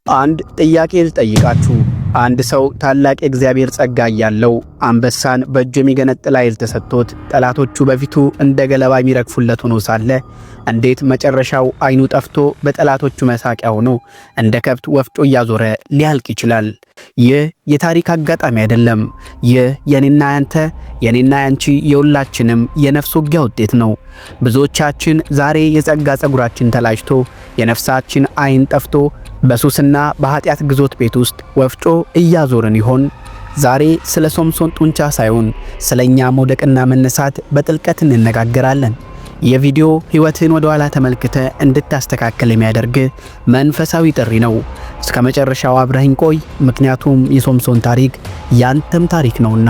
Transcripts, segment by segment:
አንድ ጥያቄ ልጠይቃችሁ። አንድ ሰው ታላቅ የእግዚአብሔር ጸጋ ያለው አንበሳን በእጁ የሚገነጥል ኃይል ተሰጥቶት ጠላቶቹ በፊቱ እንደ ገለባ የሚረግፉለት ሆኖ ሳለ እንዴት መጨረሻው አይኑ ጠፍቶ በጠላቶቹ መሳቂያ ሆኖ እንደ ከብት ወፍጮ እያዞረ ሊያልቅ ይችላል? ይህ የታሪክ አጋጣሚ አይደለም። ይህ የኔና ያንተ የኔና ያንቺ የሁላችንም የነፍስ ውጊያ ውጤት ነው። ብዙዎቻችን ዛሬ የጸጋ ጸጉራችን ተላጭቶ የነፍሳችን አይን ጠፍቶ በሱስና በኃጢአት ግዞት ቤት ውስጥ ወፍጮ እያዞርን ይሆን? ዛሬ ስለ ሶምሶን ጡንቻ ሳይሆን ስለኛ መውደቅና መነሳት በጥልቀት እንነጋገራለን። የቪዲዮ ሕይወትን ወደ ኋላ ተመልክተ እንድታስተካከል የሚያደርግ መንፈሳዊ ጥሪ ነው። እስከ መጨረሻው አብረኸኝ ቆይ፣ ምክንያቱም የሶምሶን ታሪክ ያንተም ታሪክ ነውና።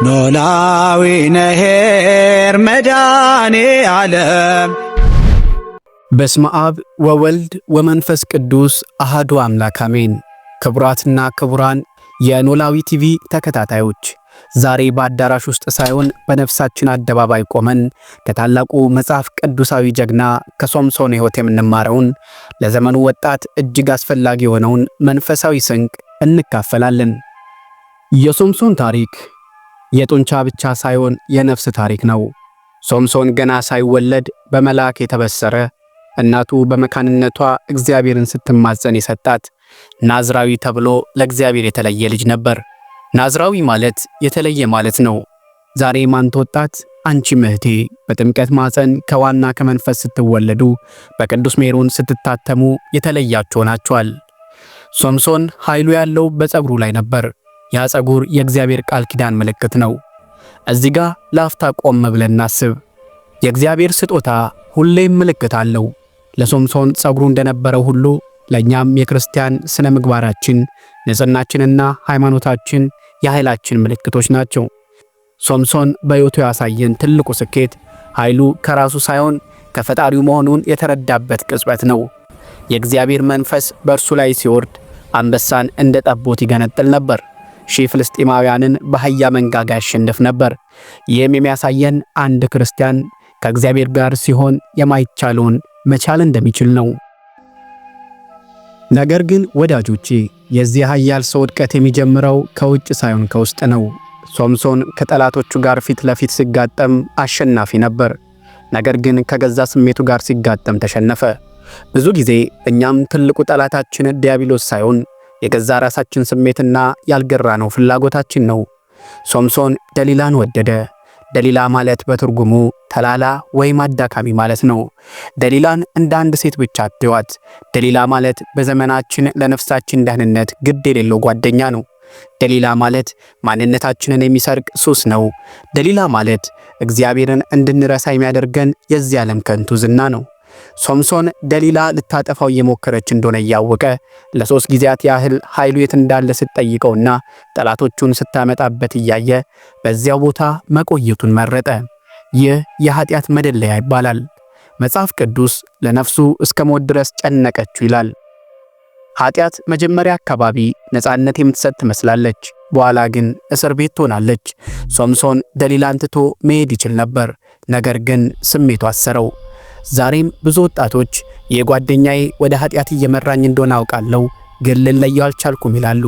ኖላዊ ነሄር መድኃኔ ዓለም። በስመ አብ ወወልድ ወመንፈስ ቅዱስ አሃዱ አምላክ አሜን። ክቡራትና ክቡራን የኖላዊ ቲቪ ተከታታዮች ዛሬ በአዳራሽ ውስጥ ሳይሆን በነፍሳችን አደባባይ ቆመን ከታላቁ መጽሐፍ ቅዱሳዊ ጀግና ከሶምሶን ሕይወት የምንማረውን ለዘመኑ ወጣት እጅግ አስፈላጊ የሆነውን መንፈሳዊ ስንቅ እንካፈላለን። የሶምሶን ታሪክ የጡንቻ ብቻ ሳይሆን የነፍስ ታሪክ ነው። ሶምሶን ገና ሳይወለድ በመልአክ የተበሰረ እናቱ በመካንነቷ እግዚአብሔርን ስትማጸን የሰጣት ናዝራዊ ተብሎ ለእግዚአብሔር የተለየ ልጅ ነበር። ናዝራዊ ማለት የተለየ ማለት ነው። ዛሬ ማንተ ወጣት አንቺም እህቴ በጥምቀት ማፀን ከዋና ከመንፈስ ስትወለዱ በቅዱስ ሜሮን ስትታተሙ የተለያችሁ ናችኋል። ሶምሶን ኃይሉ ያለው በፀጉሩ ላይ ነበር። ያ ፀጉር የእግዚአብሔር ቃል ኪዳን ምልክት ነው። እዚህ ጋር ላፍታ ቆም ብለን እናስብ። የእግዚአብሔር ስጦታ ሁሌም ምልክት አለው። ለሶምሶን ፀጉሩ እንደነበረው ሁሉ ለኛም የክርስቲያን ስነ ምግባራችን፣ ንጽህናችንና ሃይማኖታችን የኃይላችን ምልክቶች ናቸው። ሶምሶን በሕይወቱ ያሳየን ትልቁ ስኬት ኃይሉ ከራሱ ሳይሆን ከፈጣሪው መሆኑን የተረዳበት ቅጽበት ነው። የእግዚአብሔር መንፈስ በእርሱ ላይ ሲወርድ አንበሳን እንደ ጠቦት ይገነጥል ነበር። ሺህ ፍልስጤማውያንን በአህያ መንጋጋ ያሸንፍ ነበር። ይህም የሚያሳየን አንድ ክርስቲያን ከእግዚአብሔር ጋር ሲሆን የማይቻለውን መቻል እንደሚችል ነው። ነገር ግን ወዳጆቼ የዚህ ኃያል ሰው ውድቀት የሚጀምረው ከውጭ ሳይሆን ከውስጥ ነው። ሶምሶን ከጠላቶቹ ጋር ፊት ለፊት ሲጋጠም አሸናፊ ነበር። ነገር ግን ከገዛ ስሜቱ ጋር ሲጋጠም ተሸነፈ። ብዙ ጊዜ እኛም ትልቁ ጠላታችን ዲያብሎስ ሳይሆን የገዛ ራሳችን ስሜትና ያልገራነው ፍላጎታችን ነው። ሶምሶን ደሊላን ወደደ። ደሊላ ማለት በትርጉሙ ተላላ ወይም አዳካሚ ማለት ነው። ደሊላን እንደ አንድ ሴት ብቻ አትዋት። ደሊላ ማለት በዘመናችን ለነፍሳችን ደህንነት ግድ የሌለው ጓደኛ ነው። ደሊላ ማለት ማንነታችንን የሚሰርቅ ሱስ ነው። ደሊላ ማለት እግዚአብሔርን እንድንረሳ የሚያደርገን የዚህ ዓለም ከንቱ ዝና ነው። ሶምሶን ደሊላ ልታጠፋው እየሞከረች እንደሆነ እያወቀ ለ3 ጊዜያት ያህል ኃይሉ የት እንዳለ ስትጠይቀውና ጠላቶቹን ስታመጣበት እያየ በዚያው ቦታ መቆየቱን መረጠ። ይህ የኃጢአት መደለያ ይባላል። መጽሐፍ ቅዱስ ለነፍሱ እስከ ሞት ድረስ ጨነቀችው ይላል። ኃጢአት መጀመሪያ አካባቢ ነፃነት የምትሰጥ ትመስላለች፣ በኋላ ግን እስር ቤት ትሆናለች። ሶምሶን ደሊላን ትቶ መሄድ ይችል ነበር፣ ነገር ግን ስሜቱ አሰረው። ዛሬም ብዙ ወጣቶች የጓደኛዬ ወደ ኃጢአት እየመራኝ እንደሆነ አውቃለሁ፣ ግን ልለየው አልቻልኩም ይላሉ።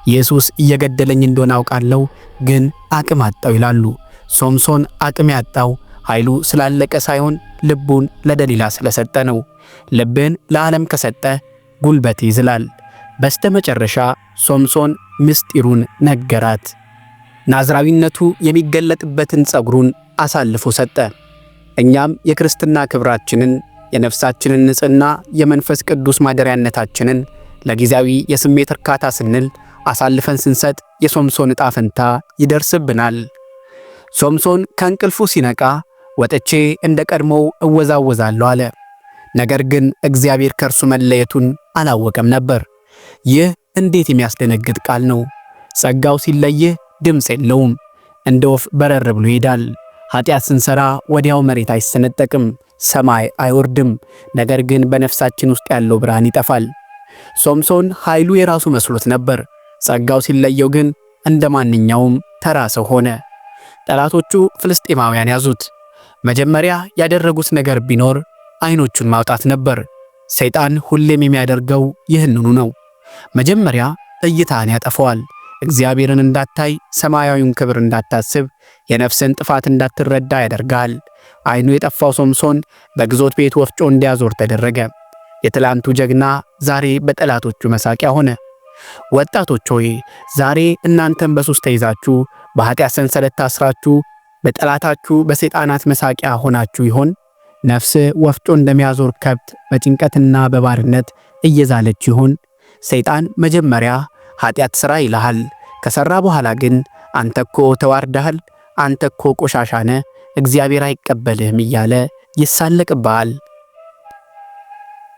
ኢየሱስ እየገደለኝ እንደሆነ አውቃለሁ፣ ግን አቅም አጣው ይላሉ። ሶምሶን አቅም ያጣው ኃይሉ ስላለቀ ሳይሆን ልቡን ለደሊላ ስለሰጠ ነው። ልብን ለዓለም ከሰጠ ጉልበት ይዝላል። በስተመጨረሻ ሶምሶን ምስጢሩን ነገራት። ናዝራዊነቱ የሚገለጥበትን ፀጉሩን አሳልፎ ሰጠ። እኛም የክርስትና ክብራችንን፣ የነፍሳችንን ንጽህና፣ የመንፈስ ቅዱስ ማደሪያነታችንን ለጊዜያዊ የስሜት እርካታ ስንል አሳልፈን ስንሰጥ የሶምሶን ዕጣ ፈንታ ይደርስብናል። ሶምሶን ከእንቅልፉ ሲነቃ ወጥቼ እንደ ቀድሞው እወዛወዛለሁ አለ። ነገር ግን እግዚአብሔር ከእርሱ መለየቱን አላወቀም ነበር። ይህ እንዴት የሚያስደነግጥ ቃል ነው! ጸጋው ሲለይህ ድምፅ የለውም፣ እንደ ወፍ በረር ብሎ ይሄዳል። ኃጢአት ስንሰራ ወዲያው መሬት አይሰነጠቅም፣ ሰማይ አይወርድም። ነገር ግን በነፍሳችን ውስጥ ያለው ብርሃን ይጠፋል። ሶምሶን ኃይሉ የራሱ መስሎት ነበር። ጸጋው ሲለየው ግን እንደ ማንኛውም ተራ ሰው ሆነ። ጠላቶቹ ፍልስጤማውያን ያዙት። መጀመሪያ ያደረጉት ነገር ቢኖር አይኖቹን ማውጣት ነበር። ሰይጣን ሁሌም የሚያደርገው ይህንኑ ነው። መጀመሪያ እይታን ያጠፈዋል። እግዚአብሔርን እንዳታይ፣ ሰማያዊውን ክብር እንዳታስብ፣ የነፍስን ጥፋት እንዳትረዳ ያደርጋል። ዓይኑ የጠፋው ሶምሶን በግዞት ቤት ወፍጮ እንዲያዞር ተደረገ። የትላንቱ ጀግና ዛሬ በጠላቶቹ መሳቂያ ሆነ። ወጣቶች ሆይ ዛሬ እናንተም በሱስ ተይዛችሁ በኃጢአት ሰንሰለት ታስራችሁ በጠላታችሁ በሰይጣናት መሳቂያ ሆናችሁ ይሆን? ነፍስ ወፍጮ እንደሚያዞር ከብት በጭንቀትና በባርነት እየዛለች ይሆን? ሰይጣን መጀመሪያ ኃጢአት ሥራ ይልሃል። ከሠራ በኋላ ግን አንተኮ ተዋርደሃል፣ አንተኮ ቆሻሻነ፣ እግዚአብሔር አይቀበልህም እያለ ይሳለቅብሃል።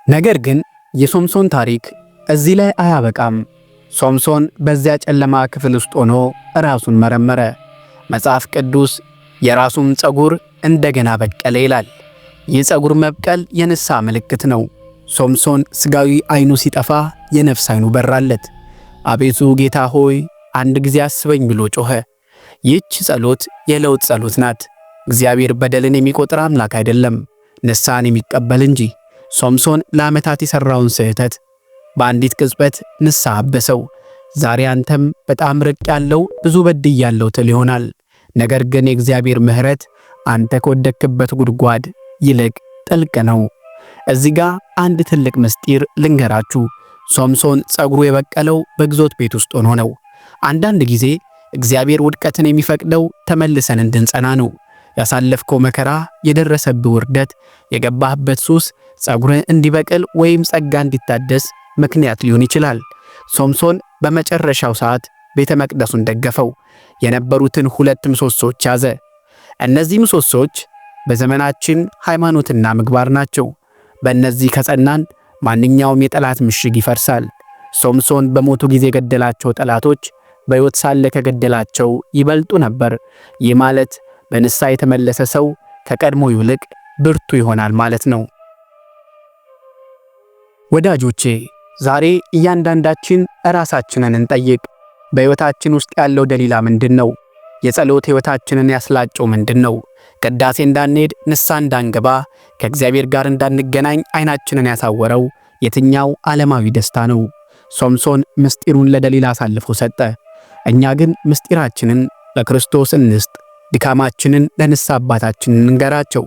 ነገር ግን የሶምሶን ታሪክ እዚህ ላይ አያበቃም። ሶምሶን በዚያ ጨለማ ክፍል ውስጥ ሆኖ ራሱን መረመረ። መጽሐፍ ቅዱስ የራሱም ፀጉር እንደገና በቀለ ይላል። ይህ ፀጉር መብቀል የንስሐ ምልክት ነው። ሶምሶን ሥጋዊ ዓይኑ ሲጠፋ የነፍስ ዓይኑ በራለት። አቤቱ ጌታ ሆይ አንድ ጊዜ አስበኝ ብሎ ጮኸ። ይህች ጸሎት የለውጥ ጸሎት ናት። እግዚአብሔር በደልን የሚቆጥር አምላክ አይደለም፣ ንስሐን የሚቀበል እንጂ። ሶምሶን ለዓመታት የሠራውን ስህተት በአንዲት ቅጽበት ንስሐ አበሰው። ዛሬ አንተም በጣም ርቅ ያለው ብዙ በድያለሁ ትል ይሆናል። ነገር ግን የእግዚአብሔር ምሕረት አንተ ከወደክበት ጉድጓድ ይልቅ ጥልቅ ነው። እዚህ ጋር አንድ ትልቅ ምስጢር ልንገራችሁ። ሶምሶን ፀጉሩ የበቀለው በግዞት ቤት ውስጥ ሆኖ ነው። አንዳንድ ጊዜ እግዚአብሔር ውድቀትን የሚፈቅደው ተመልሰን እንድንጸና ነው። ያሳለፍከው መከራ፣ የደረሰብህ ውርደት፣ የገባህበት ሱስ ፀጉርህ እንዲበቅል ወይም ጸጋ እንዲታደስ ምክንያት ሊሆን ይችላል። ሶምሶን በመጨረሻው ሰዓት ቤተ መቅደሱን ደገፈው። የነበሩትን ሁለት ምሰሶች ያዘ። እነዚህ ምሰሶች በዘመናችን ሃይማኖትና ምግባር ናቸው። በእነዚህ ከጸናን ማንኛውም የጠላት ምሽግ ይፈርሳል። ሶምሶን በሞቱ ጊዜ የገደላቸው ጠላቶች በሕይወት ሳለ ከገደላቸው ይበልጡ ነበር። ይህ ማለት በንስሐ የተመለሰ ሰው ከቀድሞ ይልቅ ብርቱ ይሆናል ማለት ነው። ወዳጆቼ ዛሬ እያንዳንዳችን ራሳችንን እንጠይቅ። በሕይወታችን ውስጥ ያለው ደሊላ ምንድን ነው? የጸሎት ሕይወታችንን ያስላጨው ምንድን ነው? ቅዳሴ እንዳንሄድ፣ ንስሐ እንዳንገባ፣ ከእግዚአብሔር ጋር እንዳንገናኝ ዓይናችንን ያሳወረው የትኛው ዓለማዊ ደስታ ነው? ሶምሶን ምስጢሩን ለደሊላ አሳልፎ ሰጠ። እኛ ግን ምስጢራችንን ለክርስቶስ እንስጥ። ድካማችንን ለንስሐ አባታችን እንንገራቸው።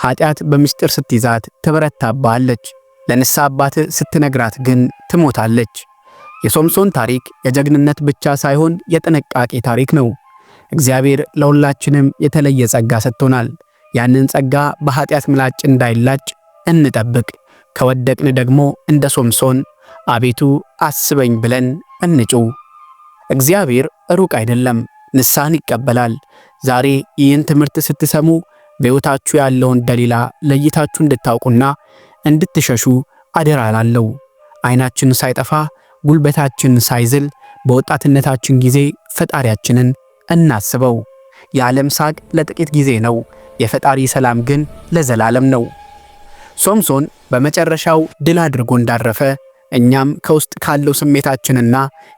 ኃጢአት በምስጢር ስትይዛት ትበረታባለች፣ ለንስሐ አባት ስትነግራት ግን ትሞታለች። የሶምሶን ታሪክ የጀግንነት ብቻ ሳይሆን የጥንቃቄ ታሪክ ነው። እግዚአብሔር ለሁላችንም የተለየ ጸጋ ሰጥቶናል። ያንን ጸጋ በኃጢአት ምላጭ እንዳይላጭ እንጠብቅ። ከወደቅን ደግሞ እንደ ሶምሶን አቤቱ አስበኝ ብለን እንጩ። እግዚአብሔር ሩቅ አይደለም፣ ንስሐን ይቀበላል። ዛሬ ይህን ትምህርት ስትሰሙ በሕይወታችሁ ያለውን ደሊላ ለይታችሁ እንድታውቁና እንድትሸሹ አደራ እላለሁ። ዓይናችን ሳይጠፋ ጉልበታችን ሳይዝል በወጣትነታችን ጊዜ ፈጣሪያችንን እናስበው። የዓለም ሳቅ ለጥቂት ጊዜ ነው፣ የፈጣሪ ሰላም ግን ለዘላለም ነው። ሶምሶን በመጨረሻው ድል አድርጎ እንዳረፈ እኛም ከውስጥ ካለው ስሜታችንና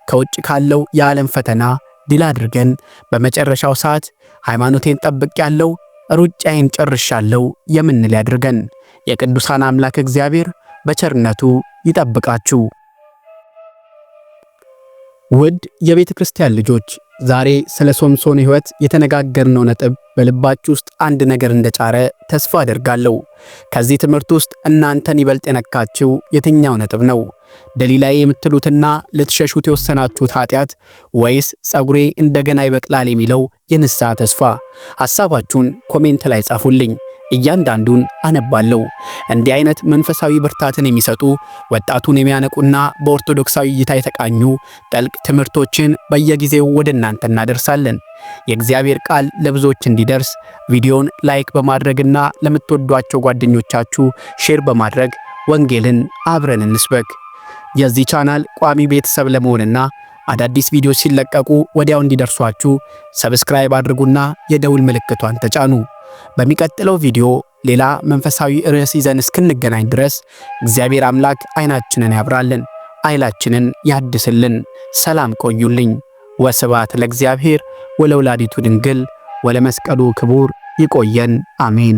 ከውጭ ካለው የዓለም ፈተና ድል አድርገን በመጨረሻው ሰዓት ሃይማኖቴን ጠብቄያለሁ፣ ሩጫዬን ጨርሻለሁ የምንል ያድርገን። የቅዱሳን አምላክ እግዚአብሔር በቸርነቱ ይጠብቃችሁ። ውድ የቤተ ክርስቲያን ልጆች ዛሬ ስለ ሶምሶን ሕይወት የተነጋገርነው ነጥብ በልባችሁ ውስጥ አንድ ነገር እንደጫረ ተስፋ አደርጋለሁ። ከዚህ ትምህርት ውስጥ እናንተን ይበልጥ የነካችው የትኛው ነጥብ ነው? ደሊላዬ የምትሉትና ልትሸሹት የወሰናችሁት ኃጢአት ወይስ ፀጉሬ እንደገና ይበቅላል የሚለው የንስሐ ተስፋ? ሐሳባችሁን ኮሜንት ላይ ጻፉልኝ። እያንዳንዱን አነባለሁ። እንዲህ አይነት መንፈሳዊ ብርታትን የሚሰጡ ወጣቱን የሚያነቁና በኦርቶዶክሳዊ እይታ የተቃኙ ጥልቅ ትምህርቶችን በየጊዜው ወደ እናንተ እናደርሳለን። የእግዚአብሔር ቃል ለብዙዎች እንዲደርስ ቪዲዮን ላይክ በማድረግና ለምትወዷቸው ጓደኞቻችሁ ሼር በማድረግ ወንጌልን አብረን እንስበክ። የዚህ ቻናል ቋሚ ቤተሰብ ለመሆንና አዳዲስ ቪዲዮዎች ሲለቀቁ ወዲያው እንዲደርሷችሁ ሰብስክራይብ አድርጉና የደውል ምልክቷን ተጫኑ። በሚቀጥለው ቪዲዮ ሌላ መንፈሳዊ ርዕስ ይዘን እስክንገናኝ ድረስ እግዚአብሔር አምላክ ዓይናችንን ያብራልን፣ ኃይላችንን ያድስልን። ሰላም ቆዩልኝ። ወስብሐት ለእግዚአብሔር ወለወላዲቱ ድንግል ወለመስቀሉ ክቡር። ይቆየን። አሜን።